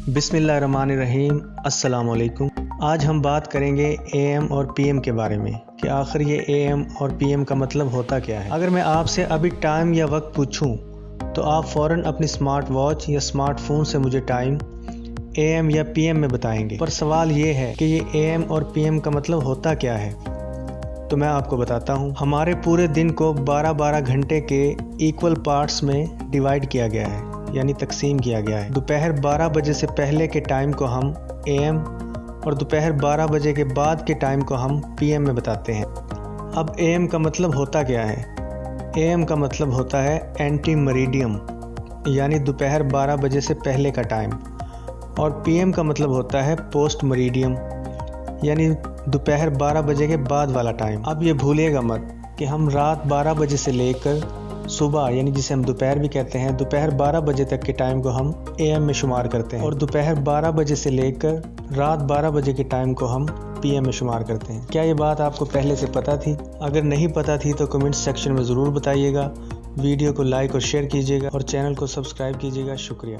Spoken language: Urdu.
بسم اللہ الرحمن الرحیم۔ السلام علیکم۔ آج ہم بات کریں گے اے ایم اور پی ایم کے بارے میں کہ آخر یہ اے ایم اور پی ایم کا مطلب ہوتا کیا ہے۔ اگر میں آپ سے ابھی ٹائم یا وقت پوچھوں تو آپ فوراً اپنی سمارٹ واچ یا سمارٹ فون سے مجھے ٹائم اے ایم یا پی ایم میں بتائیں گے، پر سوال یہ ہے کہ یہ اے ایم اور پی ایم کا مطلب ہوتا کیا ہے۔ تو میں آپ کو بتاتا ہوں۔ ہمارے پورے دن کو 12 گھنٹے کے ایکول پارٹس میں ڈیوائیڈ کیا گیا ہے، یعنی تقسیم کیا گیا ہے۔ دوپہر 12 بجے سے پہلے کے ٹائم کو ہم اے ایم اور دوپہر 12 بجے کے بعد کے ٹائم کو ہم پی ایم میں بتاتے ہیں۔ اب اے ایم کا مطلب ہوتا کیا ہے؟ اے ایم کا مطلب ہوتا ہے اینٹی مریڈیم، یعنی دوپہر 12 بجے سے پہلے کا ٹائم، اور پی ایم کا مطلب ہوتا ہے پوسٹ مریڈیم، یعنی دوپہر 12 بجے کے بعد والا ٹائم۔ اب یہ بھولیے گا مت کہ ہم رات 12 بجے سے لے کر صبح، یعنی جسے ہم دوپہر بھی کہتے ہیں، دوپہر 12 بجے تک کے ٹائم کو ہم اے ایم میں شمار کرتے ہیں، اور دوپہر 12 بجے سے لے کر رات 12 بجے کے ٹائم کو ہم پی ایم میں شمار کرتے ہیں۔ کیا یہ بات آپ کو پہلے سے پتہ تھی؟ اگر نہیں پتہ تھی تو کمنٹ سیکشن میں ضرور بتائیے گا۔ ویڈیو کو لائک اور شیئر کیجیے گا اور چینل کو سبسکرائب کیجیے گا۔ شکریہ۔